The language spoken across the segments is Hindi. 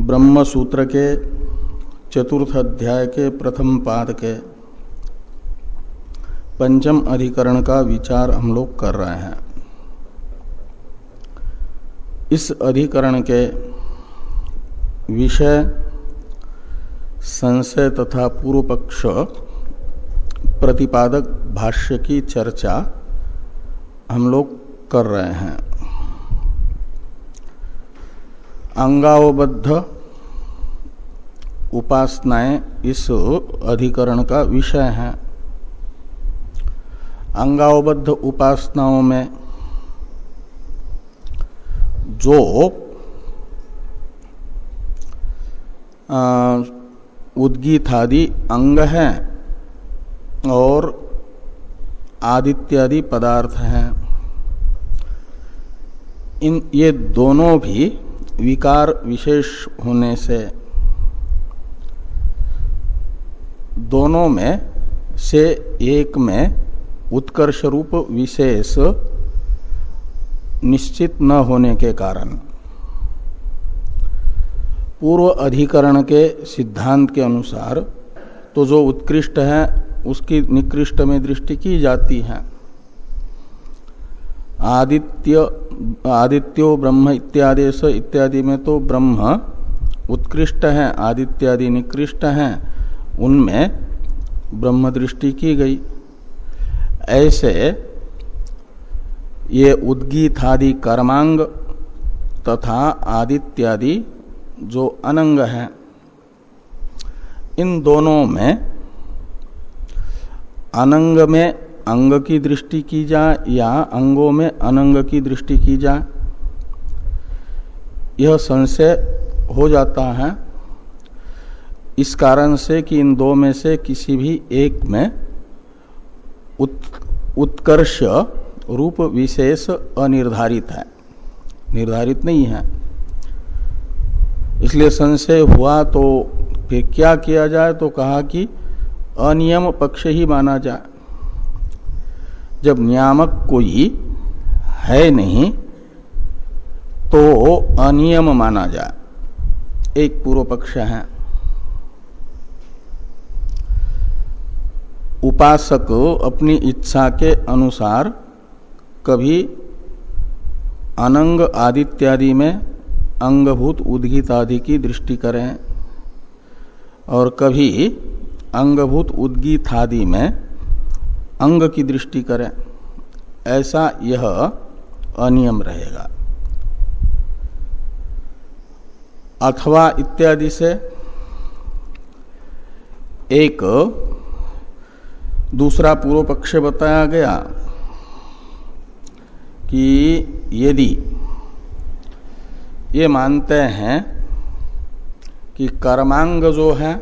ब्रह्म सूत्र के चतुर्थ अध्याय के प्रथम पाद के पंचम अधिकरण का विचार हम लोग कर रहे हैं। इस अधिकरण के विषय संशय तथा पूर्व पक्ष प्रतिपादक भाष्य की चर्चा हम लोग कर रहे हैं। अंगावबद्ध उपासनाएं इस अधिकरण का विषय हैं। अंगावबद्ध उपासनाओं में जो उद्गीतादि अंग हैं और आदित्यादि पदार्थ हैं, ये दोनों भी विकार विशेष होने से दोनों में से एक में उत्कर्ष रूप विशेष निश्चित न होने के कारण पूर्व अधिकरण के सिद्धांत के अनुसार तो जो उत्कृष्ट है उसकी निकृष्ट में दृष्टि की जाती है। आदित्यो ब्रह्म इत्यादेश इत्यादि में तो ब्रह्म उत्कृष्ट है, आदित्यादि निकृष्ट हैं, उनमें ब्रह्म दृष्टि की गई। ऐसे ये उद्गीतादि कर्मांग तथा आदित्यादि जो अनंग हैं, इन दोनों में अनंग में अंग की दृष्टि की जाए या अंगों में अनंग की दृष्टि की जाए, यह संशय हो जाता है। इस कारण से कि इन दो में से किसी भी एक में उत्कर्ष रूप विशेष अनिर्धारित है, निर्धारित नहीं है। इसलिए संशय हुआ तो फिर क्या किया जाए, तो कहा कि अनियम पक्ष ही माना जाए। जब नियामक कोई है नहीं तो अनियम माना जाए, एक पूर्व पक्ष है। उपासक अपनी इच्छा के अनुसार कभी अनंग आदित्यादि में अंगभूत उद्गीत आदि की दृष्टि करें और कभी अंगभूत उद्गीत आदि में अंग की दृष्टि करें, ऐसा यह अनियम रहेगा। अथवा इत्यादि से एक दूसरा पूर्व पक्ष बताया गया कि यदि ये मानते हैं कि कर्मांग जो है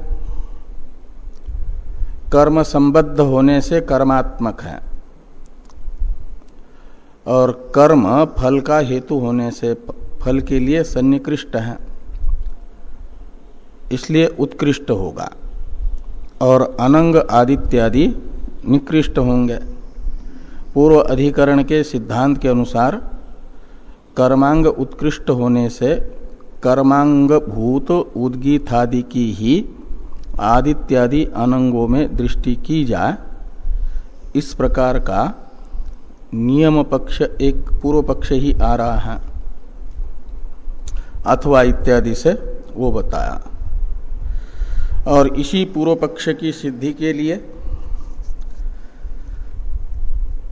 कर्म संबद्ध होने से कर्मात्मक है और कर्म फल का हेतु होने से फल के लिए सन्निकृष्ट है, इसलिए उत्कृष्ट होगा, और अनंग आदित्यादि निकृष्ट होंगे। पूर्व अधिकरण के सिद्धांत के अनुसार कर्मांग उत्कृष्ट होने से कर्मांग भूत उद्गीतादि की ही आदित्यादि अनंगों में दृष्टि की जाए, इस प्रकार का नियम पक्ष एक पूर्व पक्ष ही आ रहा है। अथवा इत्यादि से वो बताया। और इसी पूर्व पक्ष की सिद्धि के लिए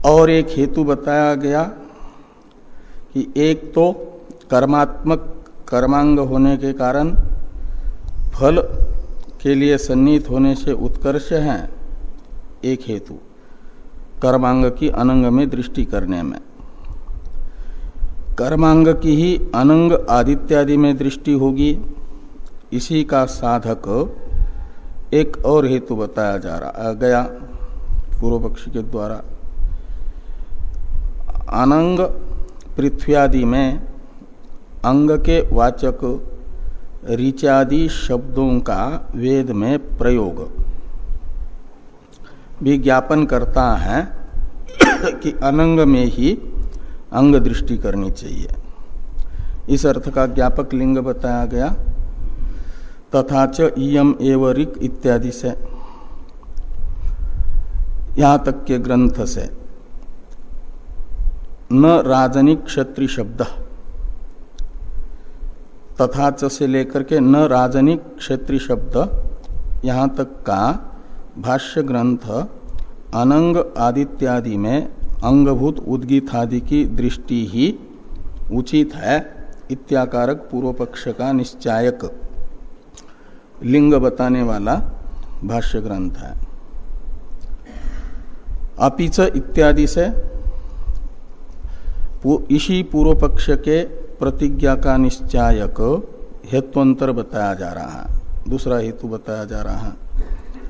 और एक हेतु बताया गया कि एक तो कर्मात्मक कर्मांग होने के कारण फल के लिए सन्निहित होने से उत्कर्ष है, एक हेतु कर्मांग की अनंग में दृष्टि करने में। कर्मांग की ही अनंग आदित्यादि में दृष्टि होगी, इसी का साधक एक और हेतु बताया गया पूर्व पक्षी के द्वारा। अनंग पृथ्व्यादि में अंग के वाचक ऋचादि शब्दों का वेद में प्रयोग भी ज्ञापन करता है कि अनंग में ही अंग दृष्टि करनी चाहिए। इस अर्थ का ज्ञापक लिंग बताया गया तथा च इयम एव ऋक् इत्यादि से, यहां तक के ग्रंथ से न राजनिक क्षत्रिय शब्द, तथा च से लेकर के न राजनिक क्षत्रिय शब्द, यहां तक का भाष्य ग्रंथ अनंग आदित्यादि में अंगभूत उद्गीत आदि की दृष्टि ही उचित है इत्याकारक पूर्व पक्ष का निश्चायक लिंग बताने वाला भाष्य ग्रंथ है। अपिच इत्यादि से इसी पूर्व पक्ष के प्रतिज्ञा का निश्चायक हेत्वंतर बताया जा रहा है, दूसरा हेतु बताया जा रहा है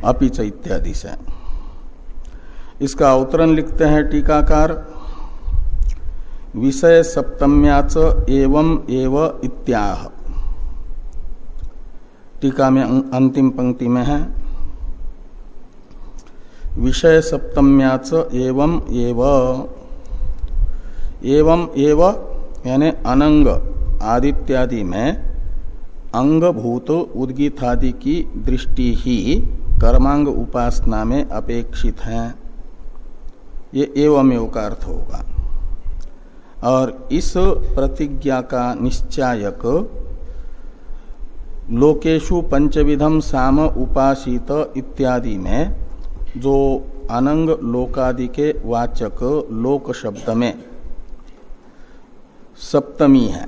अपिच इत्यादि से। इसका अवतरण लिखते हैं टीकाकार, विषय सप्तम्याच एवं एव इत्याह। टीका में अंतिम पंक्ति में है विषय सप्तम्याच एवं एव यानी अनंग आदित्यादि में अंगभूत उद्गीतादि की दृष्टि ही कर्मांग उपासना में अपेक्षित है। ये एवमेव का अर्थ होगा। और इस प्रतिज्ञा का निश्चायक लोकेशु पंचविधम साम उपासित इत्यादि में जो अनंग लोकादि के वाचक लोक शब्द में सप्तमी है,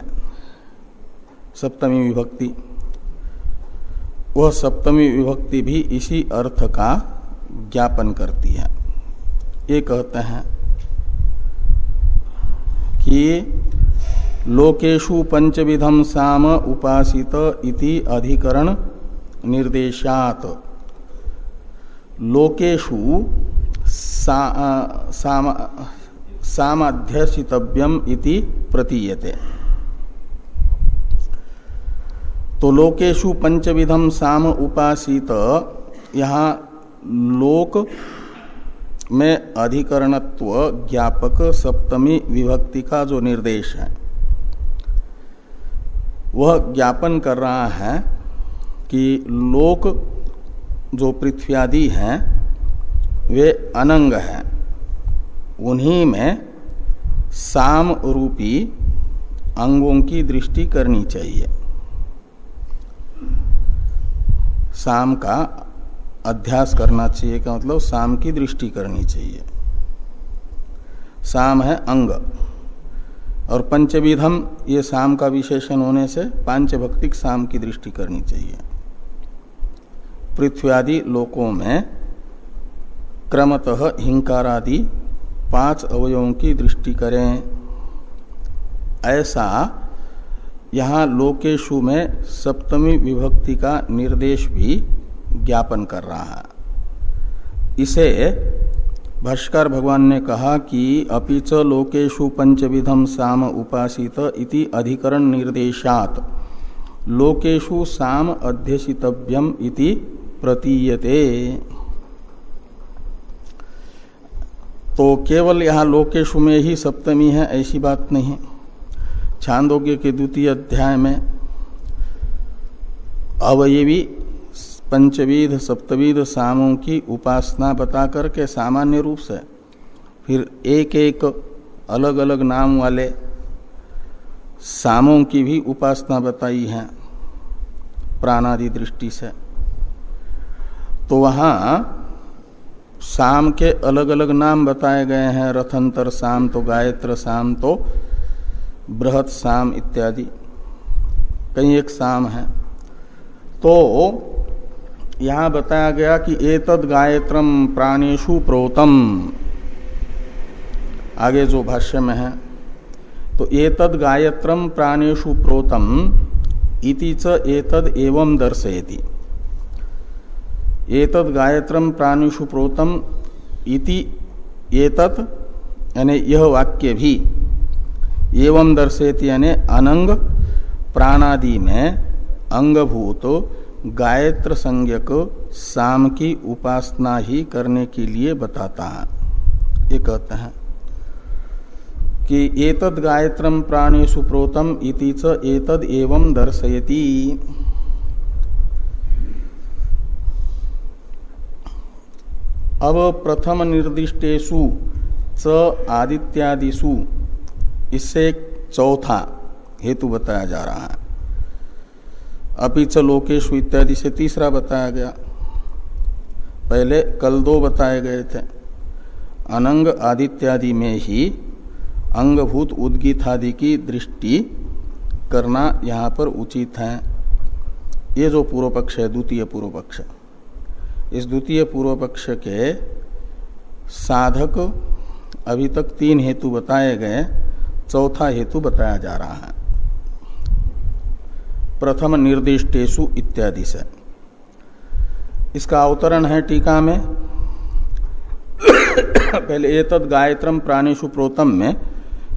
सप्तमी विभक्ति, वह सप्तमी विभक्ति भी इसी अर्थ का ज्ञापन करती है। ये कहते हैं कि लोकेशु पंचविधम साम उपासित इति अधिकरण निर्देशात लोकेशु सामाध्यसितव्यम इति प्रतीयते। तो लोकेशु पंचविधम साम उपासित, यहाँ लोक में अधिकरणत्व ज्ञापक सप्तमी विभक्ति का जो निर्देश है वह ज्ञापन कर रहा है कि लोक जो पृथ्वी आदि हैं वे अनंग हैं, उन्हीं में साम रूपी अंगों की दृष्टि करनी चाहिए। साम का अध्यास करना चाहिए का मतलब साम की दृष्टि करनी चाहिए। साम है अंग और पंचविधम ये साम का विशेषण होने से पांचभक्तिक साम की दृष्टि करनी चाहिए। पृथ्वी आदि लोकों में क्रमतः हिंकारादि 5 अवयवों की दृष्टि करें, ऐसा यहाँ लोकेशु में सप्तमी विभक्ति का निर्देश भी ज्ञापन कर रहा है। इसे भाष्कर भगवान ने कहा कि अपिच लोकेशु पंचविधम साम उपासित इति अधिकरण निर्देशात लोकेशु साम अध्यसितव्यम इति प्रतीयते। तो केवल यहाँ लोकेशु में ही सप्तमी है ऐसी बात नहीं। छांदोग्य के 2 अध्याय में अवयवी पंचविध सप्तविध सामों की उपासना बता करके सामान्य रूप से फिर एक एक अलग अलग नाम वाले सामों की भी उपासना बताई है प्राणादि दृष्टि से। तो वहाँ साम के अलग अलग नाम बताए गए हैं, रथंतर साम तो गायत्र साम तो बृहत साम इत्यादि, कहीं एक साम है। तो यहाँ बताया गया कि एतद गायत्रम प्राणेषु प्रोतम, आगे जो भाष्य में है, तो एतद गायत्रम प्राणेषु प्रोतम इति च एतद एवं दर्शयति। एतद गायत्रम प्राणेषु प्रोतम इति एतत् यानी यह वाक्य भी एवं दर्शयति यानी अनंग प्राणादि में अंगभूत गायत्र संज्ञक साम की उपासना ही करने के लिए बताता है। ये कहते हैं कि एतद गायत्रम प्राणेषु प्रोतम इति च एतद एवं दर्शयति। अब प्रथम निर्दिष्टेषु च आदित्यादिषु इससे चौथा हेतु बताया जा रहा है। अपि च लोकेषु इत्यादि से तीसरा बताया गया। पहले कल दो बताए गए थे। अनंग आदित्यादि में ही अंगभूत उद्गीतादि की दृष्टि करना यहाँ पर उचित है। ये जो पूर्व पक्ष है, द्वितीय पूर्व पक्ष, इस द्वितीय पूर्व पक्ष के साधक अभी तक तीन हेतु बताए गए, चौथा हेतु बताया जा रहा है प्रथम निर्दिष्टेषु इत्यादि से। इसका अवतरण है टीका में। पहले एतद् गायत्रम प्राणेषु प्रोतम में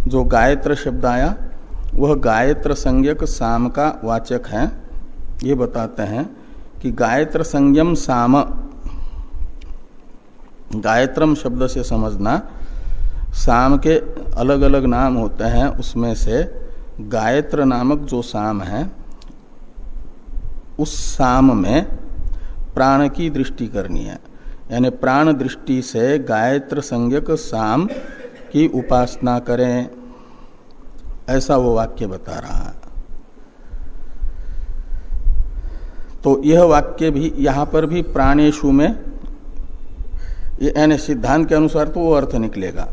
जो गायत्र शब्द आया वह गायत्र संज्ञक साम का वाचक है। ये बताते हैं कि गायत्र संज्ञम साम, गायत्रम शब्द से समझना साम के अलग अलग नाम होते हैं, उसमें से गायत्र नामक जो साम है उस साम में प्राण की दृष्टि करनी है। यानी प्राण दृष्टि से गायत्र संज्ञक साम की उपासना करें, ऐसा वो वाक्य बता रहा है। तो यह वाक्य भी यहां पर भी प्राणेषु में, यानी सिद्धांत के अनुसार तो वो अर्थ निकलेगा,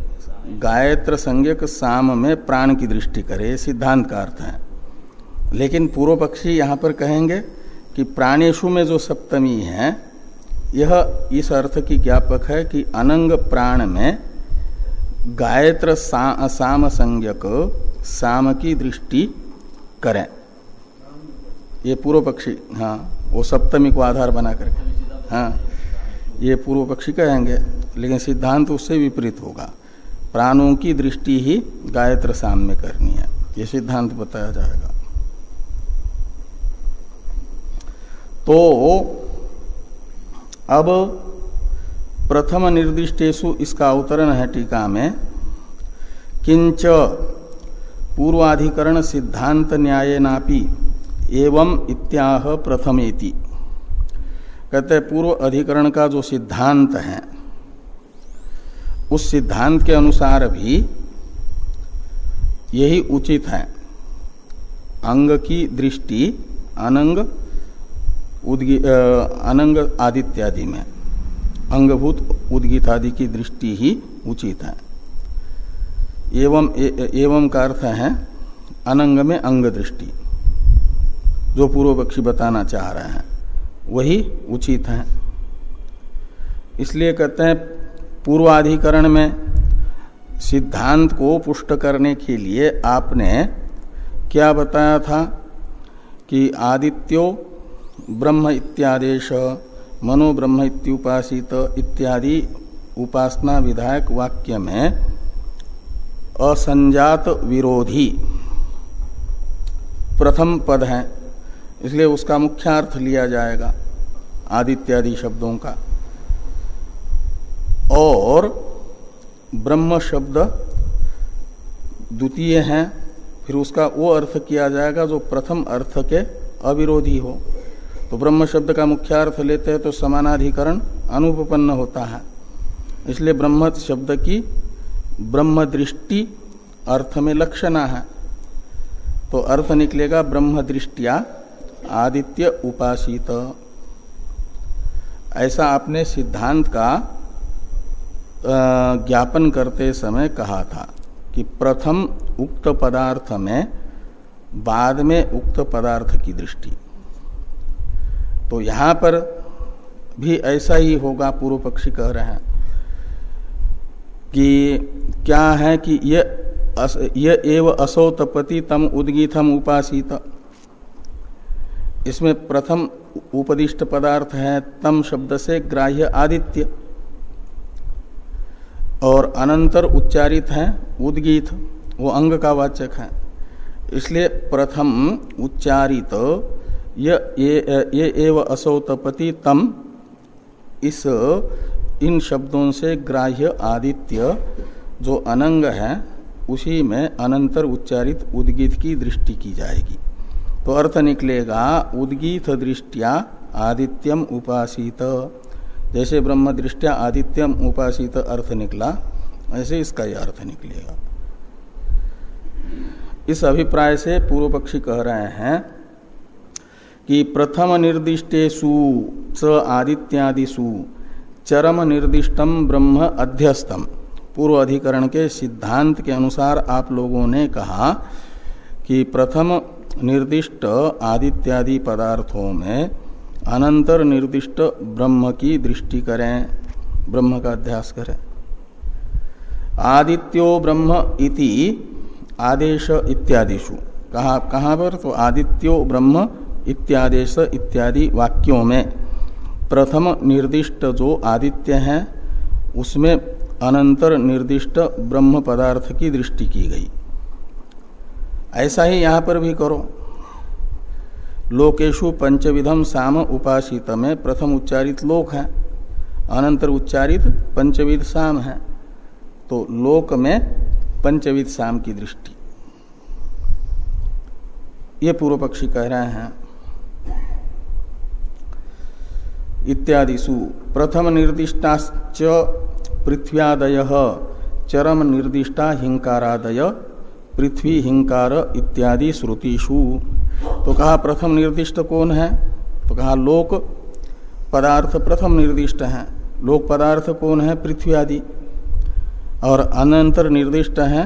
गायत्र संज्ञक साम में प्राण की दृष्टि करे, सिद्धांत का अर्थ है। लेकिन पूर्व पक्षी यहां पर कहेंगे कि प्राणेषु में जो सप्तमी है यह इस अर्थ की ज्ञापक है कि अनंग प्राण में गायत्र साम संज्ञक साम की दृष्टि करें। ये पूर्व पक्षी, हाँ, वो सप्तमी को आधार बना करके, हाँ, ये पूर्व पक्षी कहेंगे। लेकिन सिद्धांत उससे विपरीत होगा, प्राणों की दृष्टि ही गायत्र साम में करनी है, ये सिद्धांत बताया जाएगा। तो अब प्रथम निर्दिष्टेषु इसका अवतरण है टीका में, किंच पूर्वाधिकरण सिद्धांत न्यायेनापि एवं इत्याह प्रथमेति। कहते पूर्व अधिकरण का जो सिद्धांत है उस सिद्धांत के अनुसार भी यही उचित है। अंग की दृष्टि अनंग अनंग आदित्यादि में, अंगभूत उद्गीतादि की दृष्टि ही उचित है। एवं का अर्थ है अनंग में अंग दृष्टि, जो पूर्व पक्षी बताना चाह रहे हैं वही उचित है। इसलिए कहते हैं पूर्वाधिकरण में सिद्धांत को पुष्ट करने के लिए आपने क्या बताया था कि आदित्यो ब्रह्म इत्यादेश मनो ब्रह्म इत्युपासित इत्यादि उपासना विधायक वाक्य में असंजात विरोधी प्रथम पद है, इसलिए उसका मुख्यार्थ लिया जाएगा आदित्यादि शब्दों का। और ब्रह्म शब्द द्वितीय है, फिर उसका वो अर्थ किया जाएगा जो प्रथम अर्थ के अविरोधी हो। तो ब्रह्म शब्द का मुख्यार्थ लेते हैं तो समानाधिकरण अनुपपन्न होता है, इसलिए ब्रह्म शब्द की ब्रह्म दृष्टि अर्थ में लक्षणा है। तो अर्थ निकलेगा ब्रह्म दृष्टिया आदित्य उपासित। ऐसा आपने सिद्धांत का ज्ञापन करते समय कहा था कि प्रथम उक्त पदार्थ में बाद में उक्त पदार्थ की दृष्टि। तो यहां पर भी ऐसा ही होगा, पूर्व पक्षी कह रहे हैं कि क्या है कि ये एव असौ तपति तम उद्गीतम उपासित, इसमें प्रथम उपदिष्ट पदार्थ है तम शब्द से ग्राह्य आदित्य, और अनंतर उच्चारित है उद्गीत, वो अंग का वाचक है। इसलिए प्रथम उच्चारित ये एव असौ तपति तम, इन शब्दों से ग्राह्य आदित्य जो अनंग है उसी में अनंतर उच्चारित उद्गीत की दृष्टि की जाएगी। तो अर्थ निकलेगा उद्गीत दृष्टिया आदित्यम उपासित, जैसे ब्रह्म दृष्टया आदित्यम उपासित अर्थ निकला, ऐसे इसका यह अर्थ निकलेगा। इस अभिप्राय से पूर्व पक्षी कह रहे हैं कि प्रथम निर्दिष्टेषु च आदित्यादिषु चरम निर्दिष्टम ब्रह्म अध्यस्तम, पूर्व अधिकरण के सिद्धांत के अनुसार आप लोगों ने कहा कि प्रथम निर्दिष्ट आदित्यादि पदार्थों में अनंतर निर्दिष्ट ब्रह्म की दृष्टि करें, ब्रह्म का अध्यास करें। आदित्यो ब्रह्म इति आदेश इत्यादिषु, कहाँ पर? तो आदित्यो ब्रह्म इत्यादेश इत्यादि वाक्यों में प्रथम निर्दिष्ट जो आदित्य है उसमें अनंतर निर्दिष्ट ब्रह्म पदार्थ की दृष्टि की गई। ऐसा ही यहां पर भी करो। लोकेशु पंचविधम साम उपासित में प्रथम उच्चारित लोक है, अनंतर उच्चारित पंचविध साम है, तो लोक में पंचविध साम की दृष्टि, ये पूर्व पक्षी कह रहे हैं। इत्यादिषु प्रथम निर्दिष्टाश्च पृथ्व्यादयः चरम निर्दिष्टा हिंकारादय पृथ्वी हिंकार इत्यादि श्रुतिषु। तो कहा प्रथम निर्दिष्ट कौन है? तो कहा लोक पदार्थ प्रथम निर्दिष्ट है। लोक पदार्थ कौन है? पृथ्वी आदि। और अनंतर निर्दिष्ट है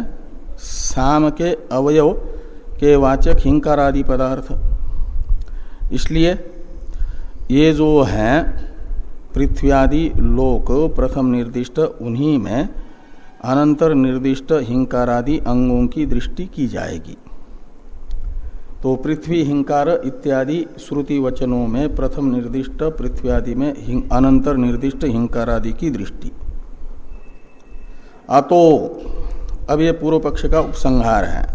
साम के अवयव के वाचक हिंकार आदि पदार्थ। इसलिए ये जो है पृथ्वी आदि लोक प्रथम निर्दिष्ट, उन्हीं में अनंतर निर्दिष्ट हिंकार आदि अंगों की दृष्टि की जाएगी। तो पृथ्वी हिंकार इत्यादि श्रुति वचनों में प्रथम निर्दिष्ट पृथ्वी आदि में अनंतर निर्दिष्ट हिंकार आदि की दृष्टि। अतो अब ये पूर्व पक्ष का उपसंहार है।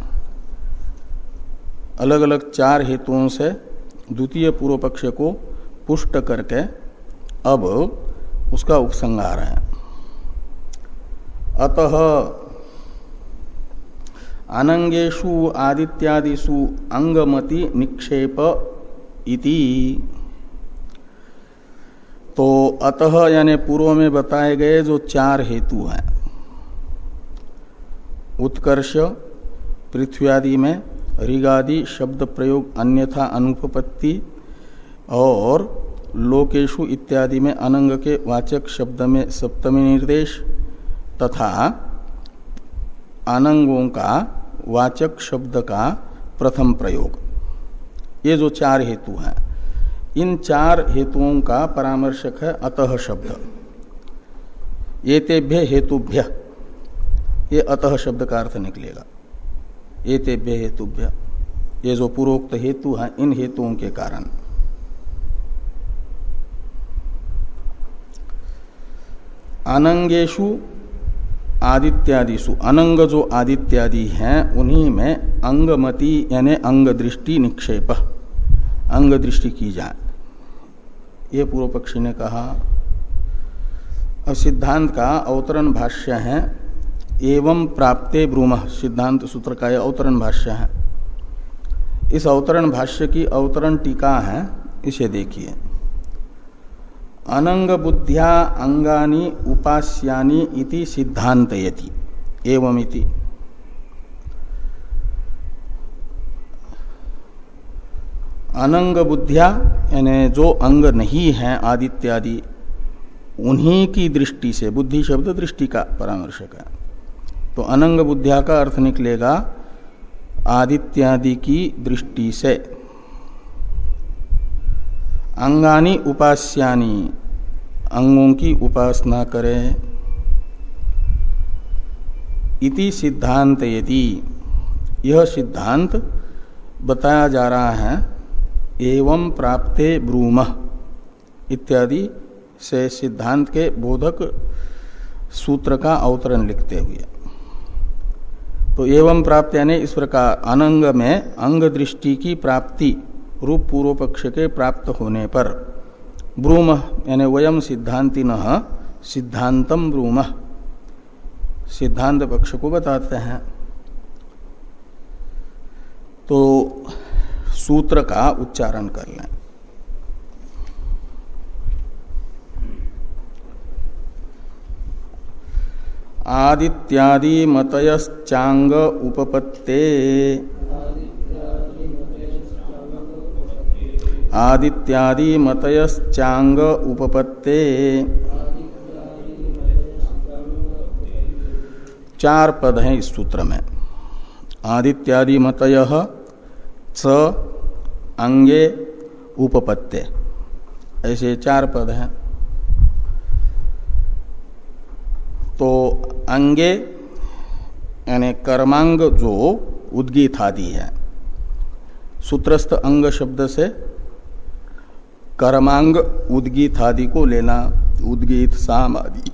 अलग अलग चार हेतुओं से द्वितीय पूर्व पक्ष को पुष्ट करके अब उसका उपसंहार है। अतः अनंगेषु आदित्यादिषु अंगमति निक्षेप इति। तो अतः यानी पूर्व में बताए गए जो चार हेतु हैं, उत्कर्ष पृथ्वी आदि में, ऋगादि शब्द प्रयोग अन्यथा अनुपपत्ति, और लोकेशु इत्यादि में अनंग के वाचक शब्द में सप्तमी निर्देश, तथा अनंगों का वाचक शब्द का प्रथम प्रयोग, ये जो चार हेतु हैं, इन चार हेतुओं का परामर्शक है अतः शब्द। एतेभ्य हेतुभ्य, ये अतः शब्द का अर्थ निकलेगा। एतेभ्य हेतुभ्य, ये जो पूर्वोक्त हेतु हैं, इन हेतुओं के कारण। अनंगेशु आदित्यादिषु, अनंग जो आदित्यादि हैं उन्हीं में अंगमति यानी अंग दृष्टि निक्षेप, अंग दृष्टि की जाए, ये पूर्व पक्षी ने कहा। अब सिद्धांत का अवतरण भाष्य है एवं प्राप्ते ब्रूमः, सिद्धांत सूत्र का यह अवतरण भाष्य है। इस अवतरण भाष्य की अवतरण टीका है, इसे देखिए। अनंग बुद्ध्या अंगानि उपास्यानि इति सिद्धांतयति एवमिति। अनंग बुद्ध्या यानी जो अंग नहीं है आदित्यादि, उन्हीं की दृष्टि से, बुद्धि शब्द दृष्टि का परामर्शक है, तो अनंग बुद्ध्या का अर्थ निकलेगा आदित्यादि की दृष्टि से। अंगानि उपास्यानि, अंगों की उपासना करें। इति सिद्धांत यदि, यह सिद्धांत बताया जा रहा है एवं प्राप्ते ब्रूमः इत्यादि से सिद्धांत के बोधक सूत्र का अवतरण लिखते हुए। तो एवं प्राप्त यानी इस प्रकार अनंग में अंग दृष्टि की प्राप्ति रूप पूर्व पक्ष के प्राप्त होने पर ब्रूमः यानी वयम सिद्धांतिनः सिद्धांतम ब्रूमः, सिद्धांत पक्ष को बताते हैं। तो सूत्र का उच्चारण कर लें। आदित्यादि मतयश्चांग उपपत्ते आदित्यादि मतयश्चांग उपपत्ते। चार पद हैं इस सूत्र में। आदित्यादि मतयः च अंगे उपपत्ते, ऐसे चार पद हैं। तो अंगे यानी कर्मांग जो उद्गीत आदि है, सूत्रस्थ अंग शब्द से कर्मांग उद्गीत आदि को लेना, उद्गीत साम आदि।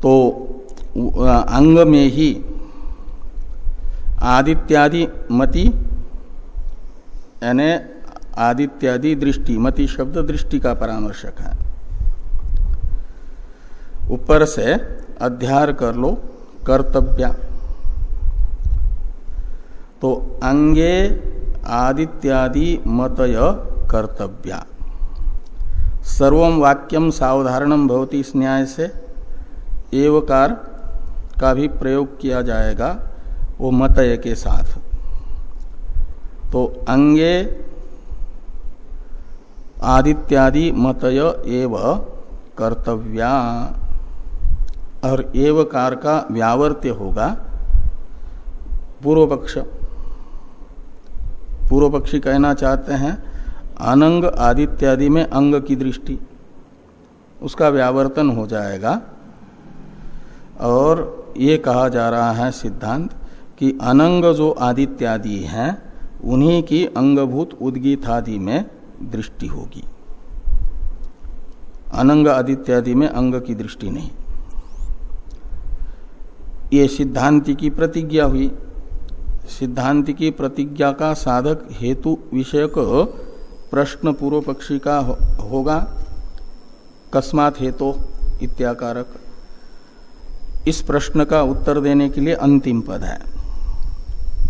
तो अंग में ही आदित्यादि मति यानी आदित्यादि दृष्टि, मति शब्द दृष्टि का परामर्शक है। ऊपर से अध्यार कर लो कर्तव्या। तो अंगे आदित्यादि मतय कर्तव्या। सर्वम वाक्यम सावधारणम भवति, इस न्याय से एवकार का भी प्रयोग किया जाएगा वो मतय के साथ। तो अंगे आदित्यादि मतय एव कर्तव्या, और एवकार का व्यावर्त्य होगा पूर्व पक्ष। पूर्व पक्षी कहना चाहते हैं अनंग आदित्यादि में अंग की दृष्टि, उसका व्यावर्तन हो जाएगा। और ये कहा जा रहा है सिद्धांत कि अनंग जो आदित्यादि हैं उन्हीं की अंगभूत उद्गीत आदि में दृष्टि होगी, अनंग आदित्यादि में अंग की दृष्टि नहीं। ये सिद्धांति की प्रतिज्ञा हुई। सिद्धांति की प्रतिज्ञा का साधक हेतु विषयक प्रश्न पूर्व पक्षी का होगा, कस्मात् हेतु इत्याकारक। इस प्रश्न का उत्तर देने के लिए अंतिम पद है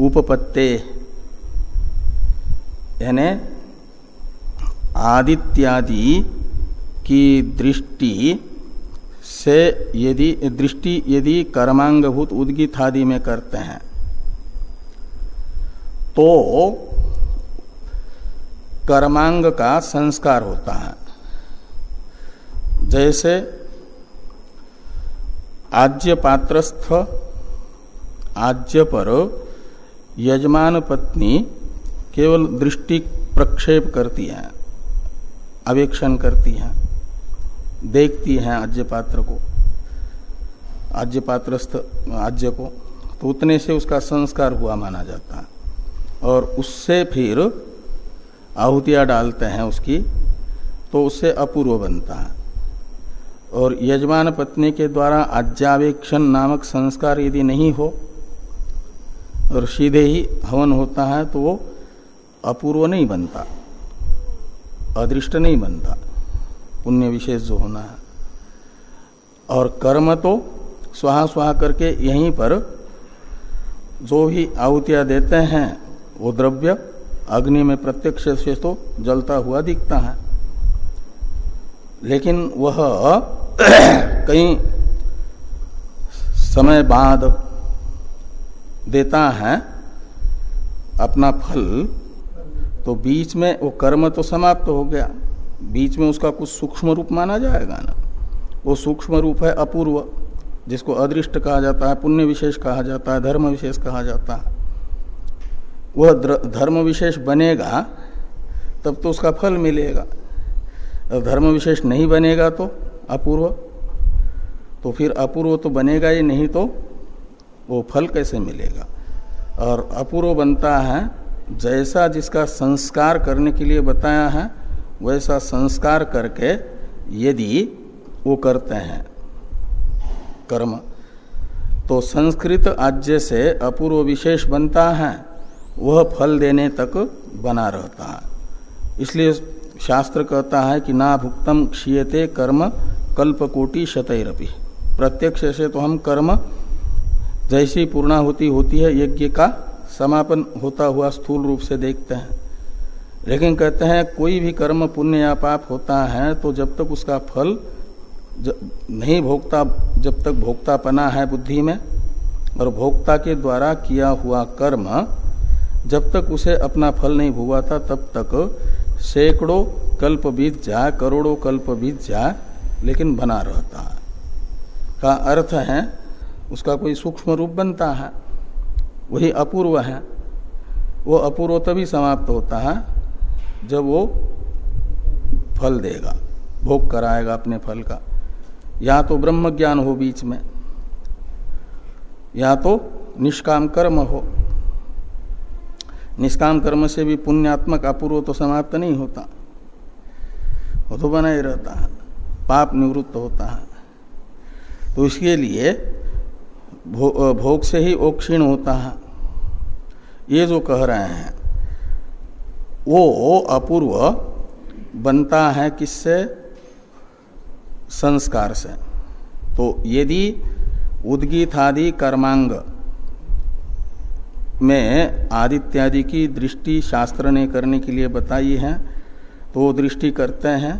उपपत्ते, यानी आदित्यादि की दृष्टि से यदि कर्मांगभूत उद्गीत आदि में करते हैं तो कर्मांग का संस्कार होता है। जैसे आज्य पात्रस्थ आज्य पर यजमान पत्नी केवल दृष्टि प्रक्षेप करती है, अवेक्षण करती है, देखती है आज्य पात्र को, आज्य पात्रस्थ आज्य को, तो उतने से उसका संस्कार हुआ माना जाता है। और उससे फिर आहुतियां डालते हैं उसकी, तो उससे अपूर्व बनता है। और यजमान पत्नी के द्वारा आज्यावेक्षण नामक संस्कार यदि नहीं हो और सीधे ही हवन होता है तो वो अपूर्व नहीं बनता, अदृष्ट नहीं बनता, पुण्य विशेष जो होना है। और कर्म तो स्वाहा स्वाहा करके यहीं पर जो भी आहुतियां देते हैं वो द्रव्य अग्नि में प्रत्यक्ष से तो जलता हुआ दिखता है, लेकिन वह कई समय बाद देता है अपना फल। तो बीच में वो कर्म तो समाप्त हो गया, बीच में उसका कुछ सूक्ष्म रूप माना जाएगा ना। वो सूक्ष्म रूप है अपूर्व, जिसको अदृष्ट कहा जाता है, पुण्य विशेष कहा जाता है, धर्म विशेष कहा जाता है। वह धर्म विशेष बनेगा तब तो उसका फल मिलेगा, और धर्म विशेष नहीं बनेगा तो अपूर्व, तो फिर अपूर्व तो बनेगा ही नहीं, तो वो फल कैसे मिलेगा। और अपूर्व बनता है जैसा जिसका संस्कार करने के लिए बताया है वैसा संस्कार करके यदि वो करते हैं कर्म, तो संस्कृत आज्य से अपूर्व विशेष बनता है, वह फल देने तक बना रहता है। इसलिए शास्त्र कहता है कि ना भुक्तम क्षीयते कर्म कल्पकोटि शतैरपि। प्रत्यक्ष से तो हम कर्म जैसी पूर्णाहुति होती है यज्ञ का समापन होता हुआ स्थूल रूप से देखते हैं, लेकिन कहते हैं कोई भी कर्म पुण्य या पाप होता है तो जब तक उसका फल नहीं भोक्ता, जब तक भोक्तापना है बुद्धि में और भोक्ता के द्वारा किया हुआ कर्म जब तक उसे अपना फल नहीं भुगता तब तक सैकड़ों कल्प बीत जाए, करोड़ों कल्प बीत जाए, लेकिन बना रहता है। का अर्थ है उसका कोई सूक्ष्म रूप बनता है, वही अपूर्व है। वो अपूर्व तभी समाप्त होता है जब वो फल देगा, भोग कराएगा अपने फल का। या तो ब्रह्म ज्ञान हो बीच में, या तो निष्काम कर्म हो। निष्काम कर्म से भी पुण्यात्मक अपूर्व तो समाप्त नहीं होता, वो तो बना ही रहता है, पाप निवृत्त होता है। तो इसके लिए भोग से ही वो क्षीण होता है। ये जो कह रहे हैं वो अपूर्व बनता है किससे? संस्कार से। तो यदि उद्गीतादि कर्मांग में आदित्यादि की दृष्टि शास्त्र ने करने के लिए बताई है, तो दृष्टि करते हैं।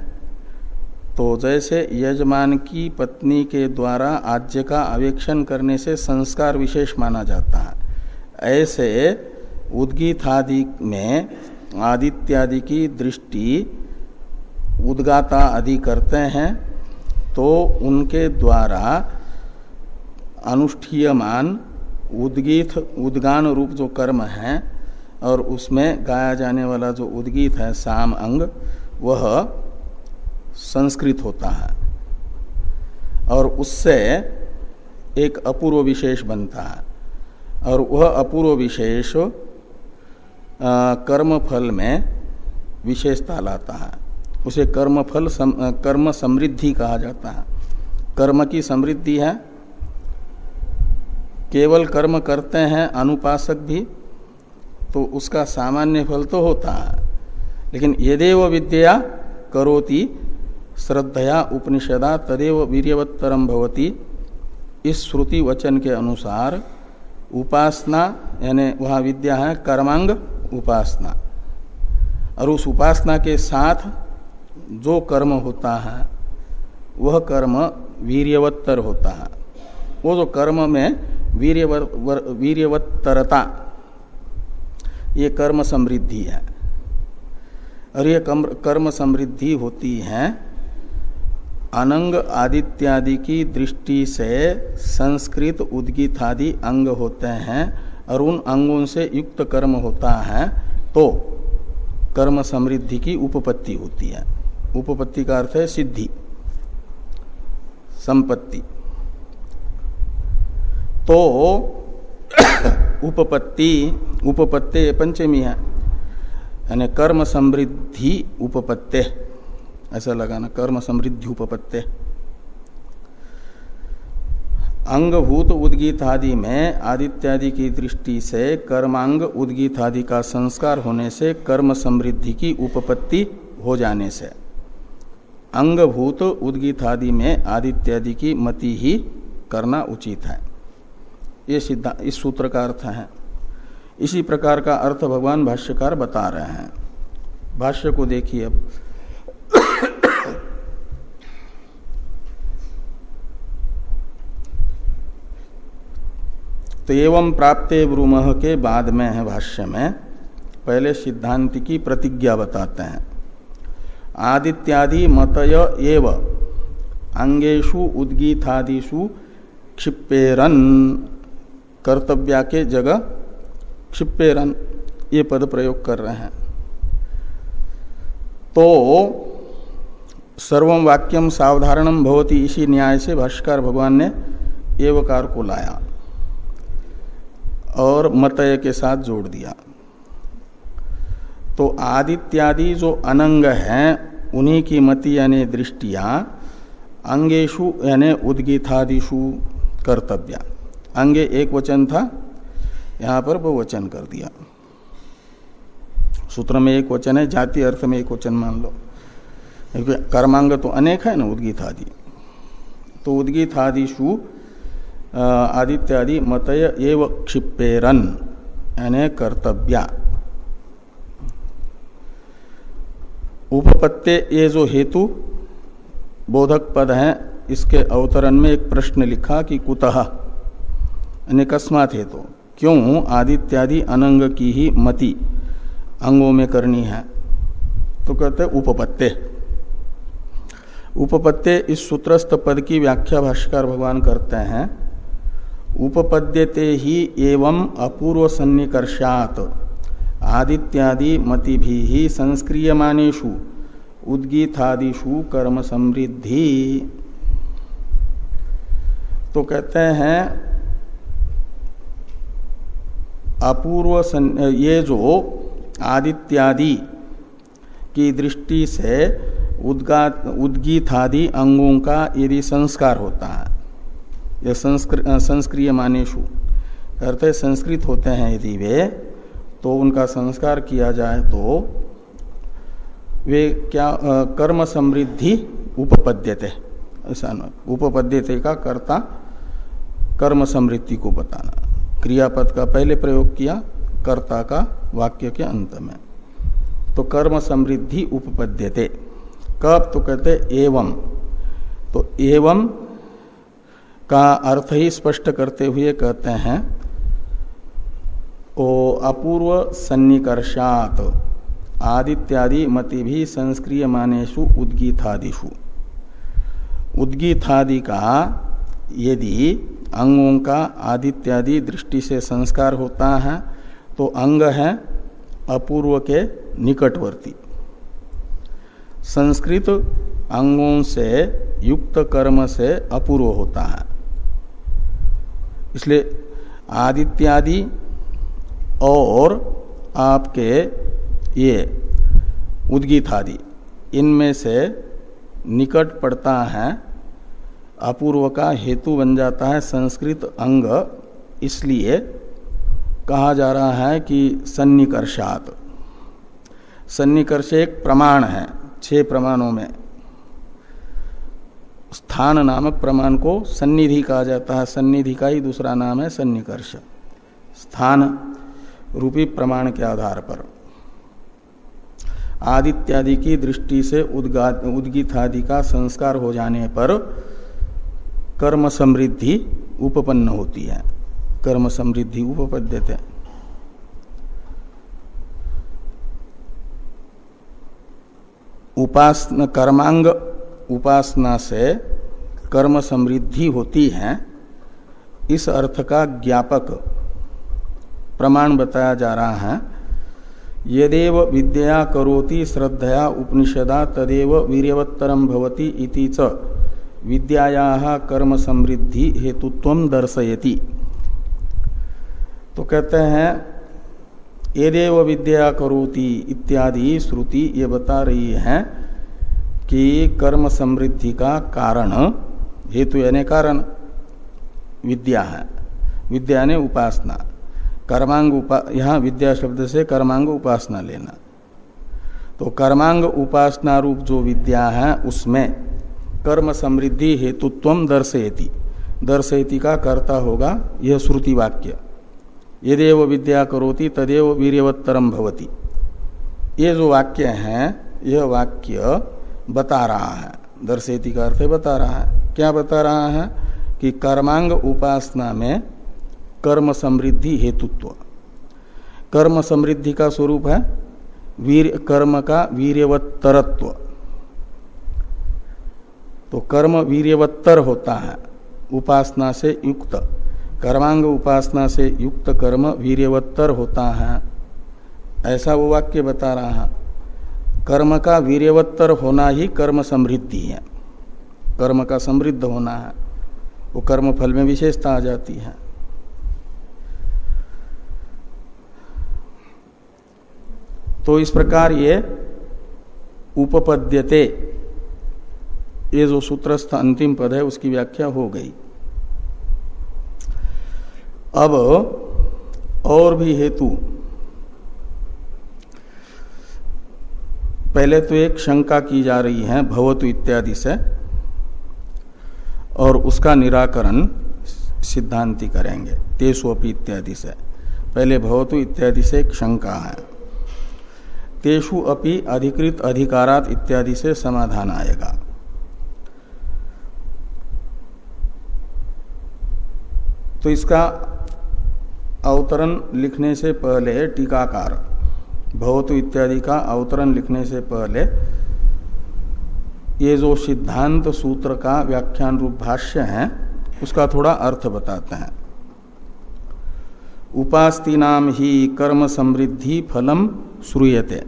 तो जैसे यजमान की पत्नी के द्वारा आज्य का आवेक्षण करने से संस्कार विशेष माना जाता है, ऐसे उद्गीतादि में आदित्यादि की दृष्टि उद्गाता आदि करते हैं, तो उनके द्वारा अनुष्ठीयमान उद्गीत उद्गान रूप जो कर्म है और उसमें गाया जाने वाला जो उद्गीत है साम अंग, वह संस्कृत होता है और उससे एक अपूर्व विशेष बनता है। और वह अपूर्व विशेष कर्म फल में विशेषता लाता है। उसे कर्म समृद्धि कहा जाता है। कर्म की समृद्धि है। केवल कर्म करते हैं अनुपासक भी तो उसका सामान्य फल तो होता है, लेकिन यदेव विद्या करोति श्रद्धया उपनिषदा तदेव वीर्यवत्तरम भवति, इस श्रुति वचन के अनुसार उपासना यानी वहाँ विद्या है कर्मांग उपासना, और उस उपासना के साथ जो कर्म होता है वह कर्म वीर्यवत्तर होता है। वो जो कर्म में वीर्यवत्तरता, ये कर्म समृद्धि है। और ये कर्म समृद्धि होती है अनंग आदित्यादि की दृष्टि से संस्कृत उद्गीतादि अंग होते हैं और उन अंगों से युक्त कर्म होता है, तो कर्म समृद्धि की उपपत्ति होती है। उपपत्ति का अर्थ है सिद्धि, संपत्ति। तो उपपत्ति पंचमी है, यानी कर्म समृद्धि उपपत्ति, ऐसा लगाना, कर्म समृद्धि उपपत्ति। अंगभूत उद्गीतादि में आदित्यादि की दृष्टि से कर्मांग उद्गीतादि का संस्कार होने से कर्म समृद्धि की उपपत्ति हो जाने से अंगभूत उद्गीतादि में आदित्यादि की मति ही करना उचित है। ये सिद्धांत, इस सूत्र का अर्थ है। इसी प्रकार का अर्थ भगवान भाष्यकार बता रहे हैं। भाष्य को देखिए अब। तो एवं प्राप्ते ब्रूमः के बाद में है भाष्य में, पहले सिद्धांत की प्रतिज्ञा बताते हैं। आदित्यादि मतय एव अंगेषु उद्गीतादिषु क्षिप्पेरन, कर्तव्या के जगह क्षिप्पेरन ये पद प्रयोग कर रहे हैं। तो सर्वं वाक्यम सावधारणम भवति, इसी न्याय से भाष्यकार भगवान ने एवकार को लाया और मतय के साथ जोड़ दिया। तो आदित्यादि जो अनंग हैं उन्हीं की मति यानी दृष्टियां अंगेशु यानी उद्गीतादिषु कर्तव्या। अंगे एक वचन था, यहां पर बहुवचन कर दिया। सूत्र में एक वचन है, जाति अर्थ में एक वचन मान लो, क्योंकि कर्मांग तो अनेक है ना उद्गीतादि। तो उद्गीतादिषु आदित्यादि मतय एव क्षिप्पेरन यानी कर्तव्या। उपपत्ते ये जो हेतु बोधक पद है इसके अवतरण में एक प्रश्न लिखा कि कुतः यानी कस्मात् हेतु, तो क्यों आदित्यादि अनंग की ही मति अंगों में करनी है? तो कहते उपपत्ते। उपपत्ते इस सूत्रस्थ पद की व्याख्या भाष्यकार भगवान करते हैं, उपपद्यते ही एवं अपूर्व सन्निकर्षात् आदित्यादि मति भी ही संस्क्रियमानेषु उद्गीतादिषु कर्म समृद्धि। तो कहते हैं अपूर्व ये जो आदित्यादि की दृष्टि से उद्गीतादि अंगों का यदि संस्कार होता है, यह संस्क्रिय मानेषु करते संस्कृत होते हैं यदि वे, तो उनका संस्कार किया जाए तो वे क्या कर्म समृद्धि उपपद्यते, ऐसा न उपपद्यते का कर्ता कर्म समृद्धि को बताना, क्रियापद का पहले प्रयोग किया, कर्ता का वाक्य के अंत में, तो कर्म समृद्धि उपपद्यते। कब? तो कहते एवं, तो एवं का अर्थ ही स्पष्ट करते हुए कहते हैं ओ अपूर्व सन्निकर्षात् आदित्यादि मति भी संस्क्रियमानेषु उद्गीतादिषु। उद्गीतादि का यदि अंगों का आदित्यादि दृष्टि से संस्कार होता है तो अंग है अपूर्व के निकटवर्ती। संस्कृत अंगों से युक्त कर्म से अपूर्व होता है, इसलिए आदित्यादि और आपके ये उद्गीतादि इनमें से निकट पड़ता है, अपूर्व का हेतु बन जाता है संस्कृत अंग, इसलिए कहा जा रहा है कि सन्निकर्षात्। सन्निकर्ष एक प्रमाण है, 6 प्रमाणों में स्थान नामक प्रमाण को सन्निधि कहा जाता है, सन्निधि का ही दूसरा नाम है सन्निकर्ष। स्थान रूपी प्रमाण के आधार पर आदित्यादि की दृष्टि से उद्गीतादि का संस्कार हो जाने पर कर्म समृद्धि उपपन्न होती है, कर्म समृद्धि उपपद्यते। उपासना कर्मांग उपासना से कर्म समृद्धि होती है, इस अर्थ का ज्ञापक प्रमाण बताया जा रहा है। यदेव विद्या करोति श्रद्धया उपनिषदा तदेव वीर्यवत्तरम भवति इति च विद्यायाः कर्म समृद्धि हेतुत्वम दर्शयति। तो कहते हैं यदेव विद्या करोति इत्यादि श्रुति ये बता रही है कि कर्म समृद्धि का कारण, हेतु यानी कारण विद्या है, विद्या ने उपासना, कर्मांग यहाँ विद्या शब्द से कर्मांग उपासना लेना। तो कर्मांग उपासना रूप जो विद्या है उसमें कर्म समृद्धि हेतुत्वम दर्शयति, दर्शयति का कर्ता होगा यह श्रुति वाक्य, यदेव विद्या करोति तदेव वीर्यवत्तरम भवति। ये जो वाक्य है यह वाक्य बता रहा है, दर्शयति का अर्थ बता रहा है। क्या बता रहा है? कि कर्मांग उपासना में कर्म समृद्धि हेतुत्व, कर्म समृद्धि का स्वरूप है कर्म का वीर्यवत्तरत्व। तो कर्म वीर्यवत्तर होता है उपासना से युक्त, कर्मांग उपासना से युक्त कर्म वीर्यवत्तर होता है, ऐसा वो वाक्य बता रहा है। कर्म का वीर्यवत्तर होना ही कर्म समृद्धि है, कर्म का समृद्ध होना है, वो कर्म फल में विशेषता आ जाती है। तो इस प्रकार ये उपपद्यते, ये जो सूत्रस्थ अंतिम पद है उसकी व्याख्या हो गई। अब और भी हेतु, पहले तो एक शंका की जा रही है भवतु इत्यादि से, और उसका निराकरण सिद्धांति करेंगे तेषु अपि इत्यादि से। पहले भवतु इत्यादि से एक शंका है, तेषु अपि अधिकृत अधिकारात इत्यादि से समाधान आएगा। तो इसका अवतरण लिखने से पहले टीकाकार भवतु इत्यादि का अवतरण लिखने से पहले ये जो सिद्धांत सूत्र का व्याख्यान रूप भाष्य है उसका थोड़ा अर्थ बताते हैं। उपास्तीनाम ही कर्म समृद्धि फलम श्रूयते।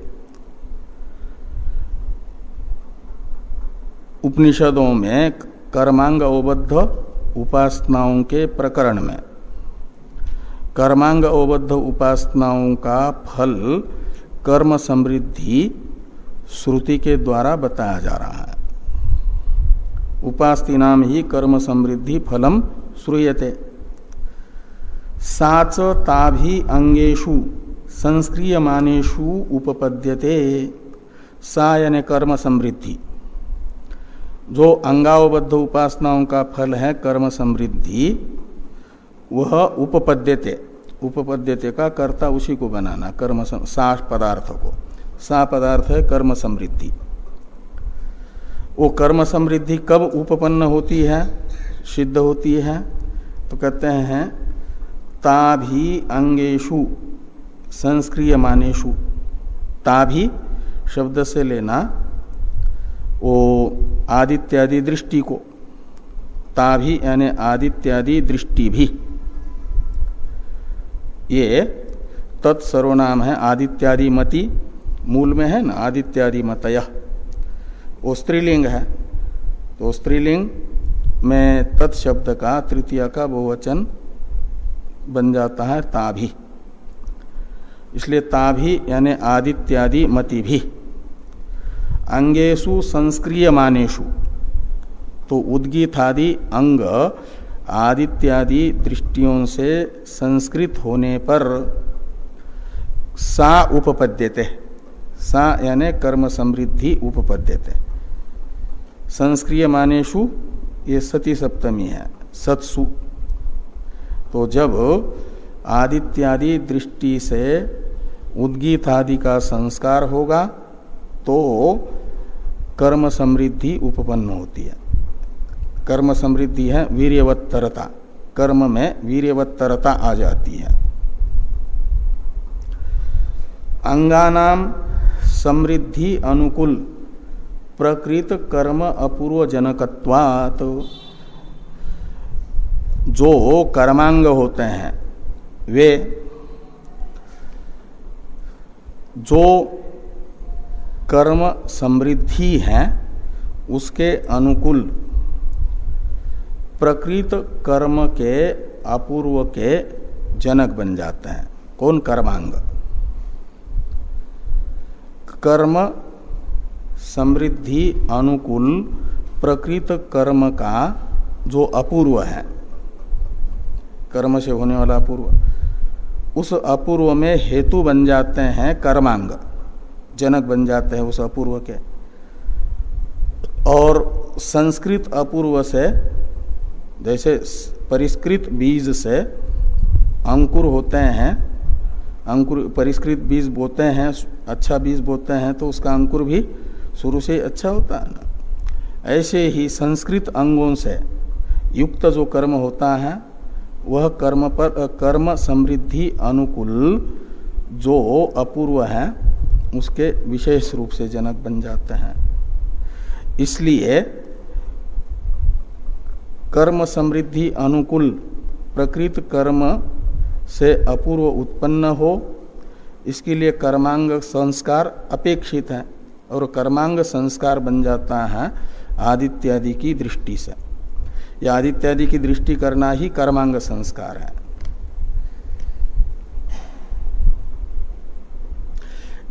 उपनिषदों में कर्मांग अवबद्ध उपासनाओं के प्रकरण में कर्मांग अवबद्ध उपासनाओं का फल कर्म समृद्धि श्रुति के द्वारा बताया जा रहा है। उपास्तीनाम ही कर्म समृद्धि फलम श्रूयते। साच ताभि अंगेषु संस्क्रियमानेषु उपपद्यते। सा यानी कर्म समृद्धि, जो अंगावबद्ध उपासनाओं का फल है कर्म समृद्धि, वह उपपद्यते। उपपद्यते का कर्ता उसी को बनाना, कर्म सा पदार्थ को। सा पदार्थ है कर्म समृद्धि। वो कर्म समृद्धि कब उपपन्न होती है, सिद्ध होती है? तो कहते हैं ताभि अंगेषु संस्क्रियमानेषु। ताभि शब्द से लेना वो आदित्यादि दृष्टि को। ताभि यानी आदित्यादि दृष्टि भी। ये तत्सर्वनाम है आदित्यादि मति, मूल में है ना आदित्यादि मतय, वो स्त्रीलिंग है। तो स्त्रीलिंग में तत्शब्द का तृतीय का बहुवचन बन जाता है ताभि। इसलिए ताभि यानी आदित्यादि मति भी। अंगेषु संस्क्रियमानेषु, तो उद्गीतादि अंग आदित्यादि दृष्टियों से संस्कृत होने पर सा उपपद्यते। सा यानी कर्म समृद्धि उपपद्यते। संस्क्रियमानेषु ये सती सप्तमी है, सत्सु। तो जब आदित्यादि दृष्टि से उद्गीतादि का संस्कार होगा तो कर्म समृद्धि उपपन्न होती है। कर्म समृद्धि है वीर्यवत्तरता, कर्म में वीर्यवत्तरता आ जाती है। अंगानाम समृद्धि अनुकूल प्रकृत कर्म अपूर्व जनकत्वात्। जो कर्मांग होते हैं वे जो कर्म समृद्धि है उसके अनुकूल प्रकृत कर्म के अपूर्व के जनक बन जाते हैं। कौन? कर्मांग। कर्म समृद्धि अनुकूल प्रकृत कर्म का जो अपूर्व है, कर्म से होने वाला अपूर्व, उस अपूर्व में हेतु बन जाते हैं कर्मांग, जनक बन जाते हैं उस अपूर्व के। और संस्कृत अपूर्व से, जैसे परिष्कृत बीज से अंकुर होते हैं, अंकुर परिष्कृत बीज बोते हैं, अच्छा बीज बोते हैं तो उसका अंकुर भी शुरू से अच्छा होता है ना। ऐसे ही संस्कृत अंगों से युक्त जो कर्म होता है वह कर्म पर कर्म समृद्धि अनुकूल जो अपूर्व है उसके विशेष रूप से जनक बन जाते हैं। इसलिए कर्म समृद्धि अनुकूल प्रकृत कर्म से अपूर्व उत्पन्न हो, इसके लिए कर्मांग संस्कार अपेक्षित है। और कर्मांग संस्कार बन जाता है आदित्यादि की दृष्टि से। यह आदित्यादि की दृष्टि करना ही कर्मांग संस्कार है।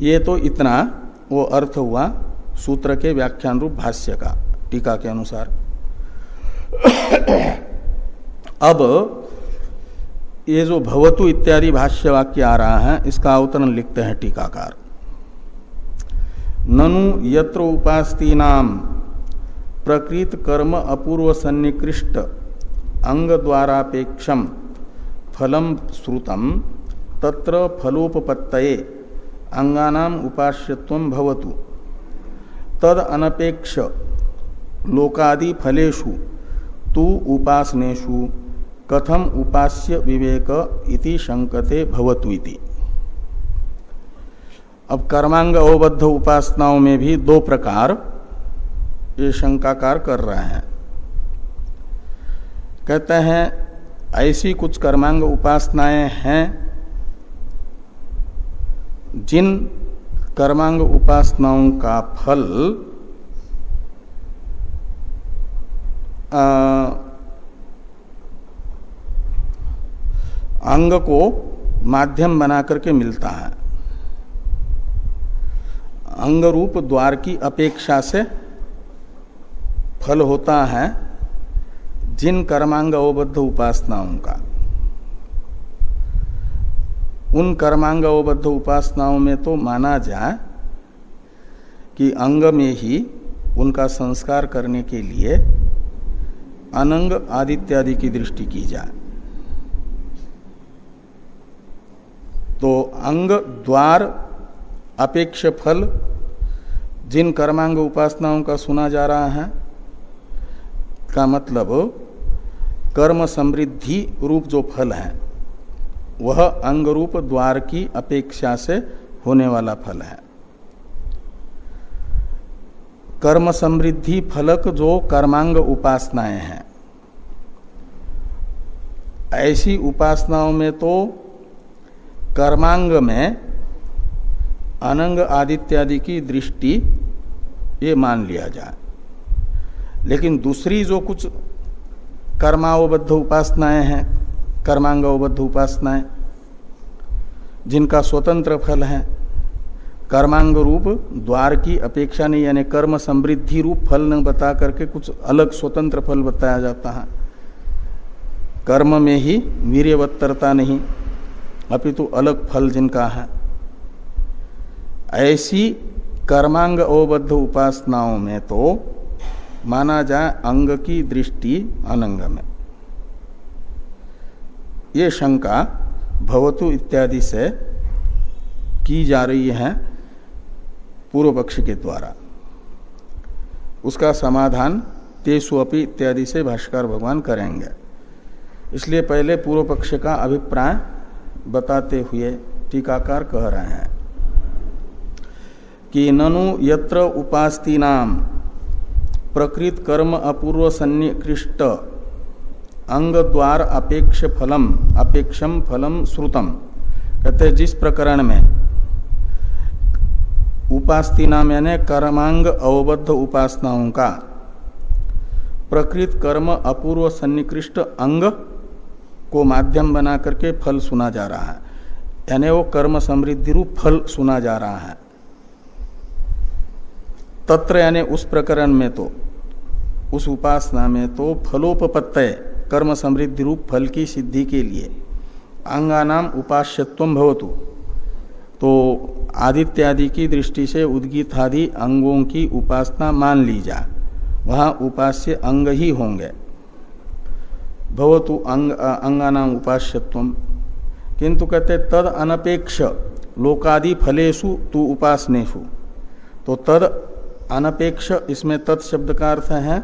ये तो इतना वो अर्थ हुआ सूत्र के व्याख्यान रूप भाष्य का टीका के अनुसार। अब ये जो भवतु इत्यादि भाष्य वाक्य आ रहा है इसका अवतरण लिखते हैं टीकाकार। ननु यत्र उपास्तीनाम प्रकृत कर्म अपूर्व सन्निकृष्ट अंग द्वारापेक्षम फलम श्रुतम तत्र फलोपपत्तये अंगानाम उपास्यत्वं भवतु तद अनपेक्ष लोकादि फलेषु तु उपासनेषु कथम उपास्य विवेक इति शंकते भवतु इति। अब कर्मांग अवबद्ध उपासनाओं में भी दो प्रकार ये शंकाकार कर रहे हैं। कहते हैं ऐसी कुछ कर्मांग उपासनाएं हैं जिन कर्मांग उपासनाओं का फल अंग को माध्यम बना करके मिलता है, अंग रूप द्वार की अपेक्षा से फल होता है जिन कर्मांग अवबद्ध उपासनाओं का। उन कर्मांग अवबद्ध उपासनाओं में तो माना जाए कि अंग में ही उनका संस्कार करने के लिए अनंग आदित्यादि की दृष्टि की जाए, तो अंग द्वार अपेक्ष फल जिन कर्मांग उपासनाओं का सुना जा रहा है का मतलब कर्म समृद्धि रूप जो फल है वह अंग रूप द्वार की अपेक्षा से होने वाला फल है। कर्म समृद्धि फलक जो कर्मांग उपासनाएं हैं, ऐसी उपासनाओं में तो कर्मांग में अनंग आदित्यादि की दृष्टि ये मान लिया जाए, लेकिन दूसरी जो कुछ कर्मावबद्ध उपासनाएं हैं, कर्मांगवबद्ध उपासनाएं जिनका स्वतंत्र फल है, कर्मांग रूप द्वार की अपेक्षा नहीं, यानी कर्म समृद्धि रूप फल न बता करके कुछ अलग स्वतंत्र फल बताया जाता है। कर्म में ही वीर्यवत्तरता नहीं, अपितु अलग फल जिनका है, ऐसी कर्मांग अवबद्ध उपासनाओं में तो माना जाए अंग की दृष्टि अनंग में। ये शंका भवतु इत्यादि से की जा रही है पूर्व पक्ष के द्वारा। उसका समाधान तेषु अपि इत्यादि से भाष्यकार भगवान करेंगे। इसलिए पहले पूर्व पक्ष का अभिप्राय बताते हुए टीकाकार कह रहे हैं कि ननु यत्र उपास्तीनाम प्रकृत कर्म अपूर्व सन्निकृष्ट अंग द्वार अपेक्षम फलम श्रुतम। कहते जिस प्रकरण में उपास्तीनाम यानी कर्मांग अवबद्ध उपासनाओं का प्रकृत कर्म अपूर्व सन्निकृष्ट अंग को माध्यम बना करके फल सुना जा रहा है, यानी वो कर्म समृद्धि रूप फल सुना जा रहा है। तत्र यानी उस प्रकरण में तो, उस उपासना में तो फलोपपत्तय कर्म समृद्धि रूप फल की सिद्धि के लिए अंगानाम उपास्यत्वम भवतु, तो आदित्यादि की दृष्टि से उद्गीतादि अंगों की उपासना मान ली जाए, वहां उपास्य अंग ही होंगे। भवतु अंगानाम उपास्यत्वम, किंतु कहते तद अनपेक्ष लोकादि फलेषु तु उपासनेषु, तो तद अनपेक्ष इसमें तत् शब्द का अर्थ है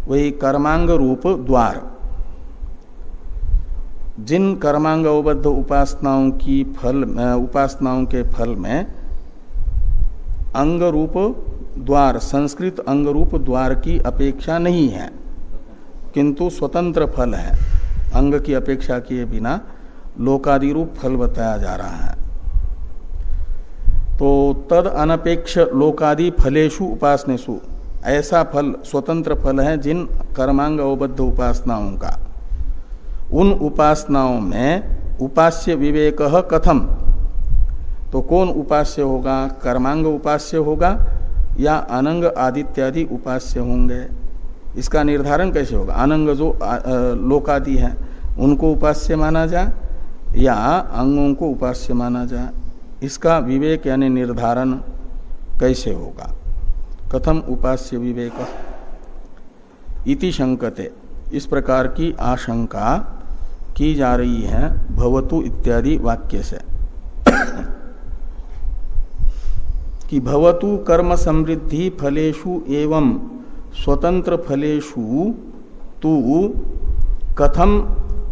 वही कर्मांग रूप द्वार। जिन कर्मांग अवबद्ध उपासनाओं की उपासनाओं के फल में अंग रूप द्वार, संस्कृत अंग रूप द्वार की अपेक्षा नहीं है, किंतु स्वतंत्र फल है, अंग की अपेक्षा किए बिना लोकादि रूप फल बताया जा रहा है। तो तद अनपेक्ष लोकादि फलेषु उपासनेषु, ऐसा फल स्वतंत्र फल है जिन कर्मांग अवबद्ध उपासनाओं का। उन उपासनाओं में उपास्य विवेक कथम, तो कौन उपास्य होगा? कर्मांग उपास्य होगा या अनंग आदित्यादि उपास्य होंगे? इसका निर्धारण कैसे होगा? अनंग जो लोकादि हैं उनको उपास्य माना जाए या अंगों को उपास्य माना जाए, इसका विवेक यानी निर्धारण कैसे होगा? कथम उपास्य विवेक इति शंकते, इस प्रकार की आशंका की जा रही है भवतु इत्यादि वाक्य से कि भवतु कर्म समृद्धि फलेषु एवं स्वतंत्र फलेषु तु कथम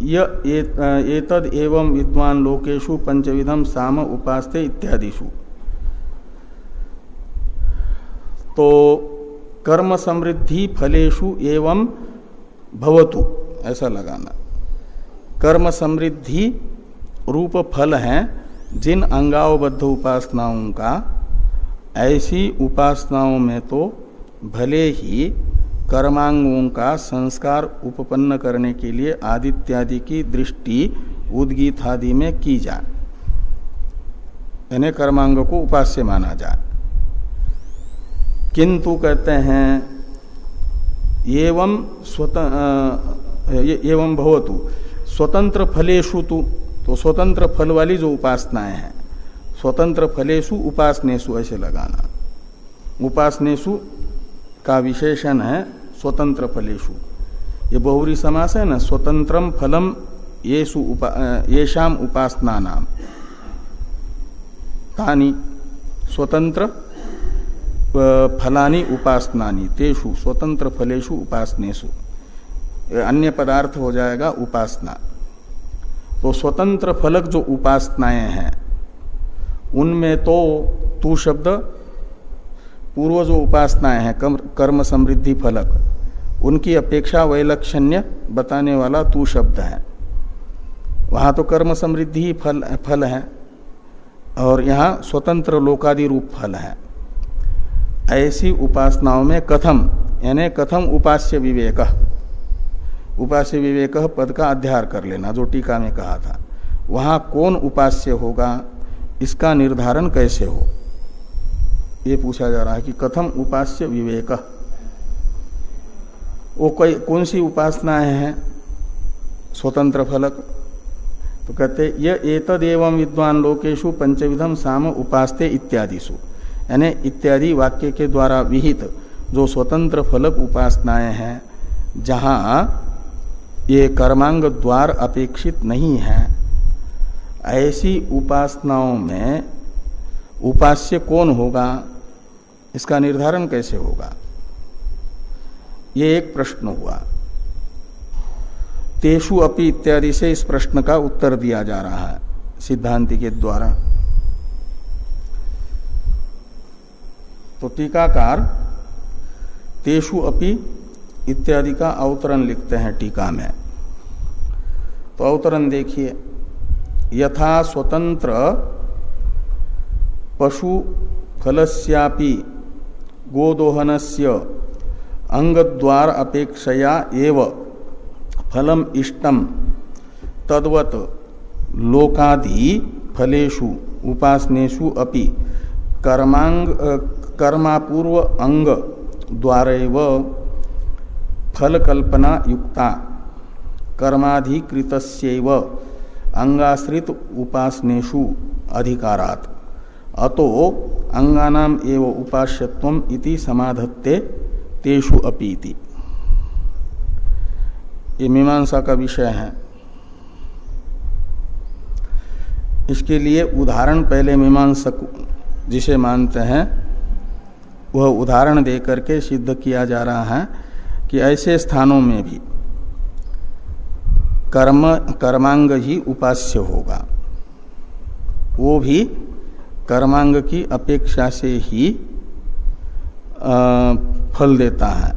एतद एवं विद्वान लोकेषु पंचविधम साम उपास्ते इत्यादिषु। तो कर्म समृद्धि फलेषु एवं भवतु ऐसा लगाना। कर्म समृद्धि रूप फल हैं जिन अंगावबद्ध उपासनाओं का, ऐसी उपासनाओं में तो भले ही कर्मांगों का संस्कार उपपन्न करने के लिए आदित्यादि की दृष्टि उद्गीत आदि में की जाए, यानी कर्मांग को उपास्य माना जाए, किंतु कहते हैं एवं भवतु स्वतंत्र फलेषु तो स्वतंत्र फल वाली जो उपासनाएं हैं, स्वतंत्र फलेषु उपासनेषु ऐसे लगाना। उपासनेषु का विशेषण है स्वतंत्र फलेषु। ये बहुव्रीहि समास है ना, स्वतंत्रम फलम येषाम उपासना नाम तानि स्वतंत्र फलानि उपासनानि तेषु स्वतंत्र फलेषु उपासनेषु। अन्य पदार्थ हो जाएगा उपासना। तो स्वतंत्र फलक जो उपासनाएं हैं उनमें तो तू शब्द पूर्व जो उपासनाएं हैं कर्म समृद्धि फलक, उनकी अपेक्षा वैलक्षण्य बताने वाला तू शब्द है। वहां तो कर्म समृद्धि ही फल है और यहाँ स्वतंत्र लोकादि रूप फल है। ऐसी उपासनाओं में कथम यानी कथम उपास्य विवेक, उपास्य विवेक पद का अध्यार कर लेना जो टीका में कहा था। वहां कौन उपास्य होगा इसका निर्धारण कैसे हो, ये पूछा जा रहा है कि कथम उपास्य विवेक, वो कौन सी उपासनाएं हैं स्वतंत्र फलक। तो कहते यह एतद एवं विद्वान लोकेषु पंचविधम साम उपास्ते इत्यादिषु, यानी इत्यादि वाक्य के द्वारा विहित जो स्वतंत्र फलक उपासनाएं हैं जहां ये कर्मांग द्वार अपेक्षित नहीं है, ऐसी उपासनाओं में उपास्य कौन होगा इसका निर्धारण कैसे होगा, ये एक प्रश्न हुआ। तेषु अपि इत्यादि से इस प्रश्न का उत्तर दिया जा रहा है सिद्धांति के द्वारा। तो टीकाकार तेषु अपि इत्यादि का अवतरण लिखते हैं टीका में। तो अवतरण देखिए, यथा स्वतंत्र पशु फलस्यापि गोदोहनस्य अंगद्वार अपेक्षया एव फलम इष्टम तद्वत लोकादि फलेषु उपासनेषु अपि कर्मापूर्व अंग द्वारैव फल कल्पना युक्ता कर्माधिकृतस्यैव अंगाश्रित उपासनेषु अधिकारात् अतो अंगानाम एव उपास्यत्वम इति समाधत्ते तेषु अपीति। ये मीमांसा का विषय है। इसके लिए उदाहरण पहले मीमांसक जिसे मानते हैं वह उदाहरण देकर के सिद्ध किया जा रहा है कि ऐसे स्थानों में भी कर्मांग ही उपास्य होगा, वो भी कर्मांग की अपेक्षा से ही फल देता है।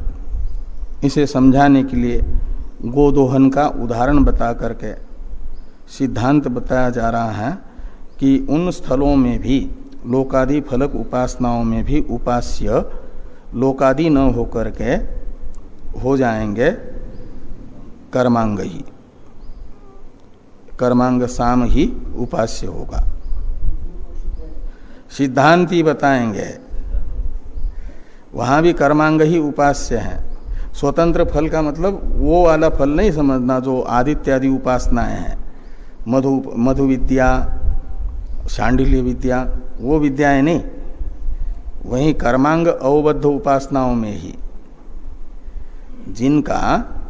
इसे समझाने के लिए गोदोहन का उदाहरण बता करके सिद्धांत बताया जा रहा है कि उन स्थलों में भी लोकादि फलक उपासनाओं में भी उपास्य लोकादि न होकर के हो जाएंगे कर्मांग ही, कर्मांग साम ही उपास्य होगा। सिद्धांती बताएंगे वहां भी कर्मांग ही उपास्य है। स्वतंत्र फल का मतलब वो वाला फल नहीं समझना जो आदित्यादि उपासनाएं हैं, मधु विद्या, शांडिल्य विद्या, वो विद्याएं नहीं। वहीं कर्मांग अवबद्ध उपासनाओं में ही जिनका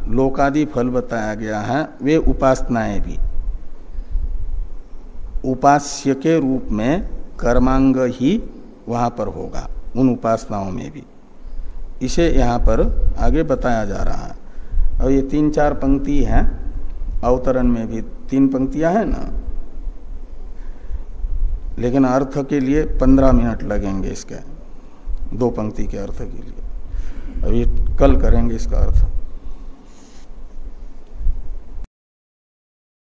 लोकादि फल बताया गया है वे उपासनाएं भी उपास्य के रूप में कर्मांग ही वहां पर होगा, उन उपासनाओं में भी। इसे यहाँ पर आगे बताया जा रहा है। और ये 3-4 पंक्ति हैं अवतरण में भी 3 पंक्तियां हैं ना, लेकिन अर्थ के लिए 15 मिनट लगेंगे इसके, 2 पंक्ति के अर्थ के लिए। अभी कल करेंगे इसका अर्थ।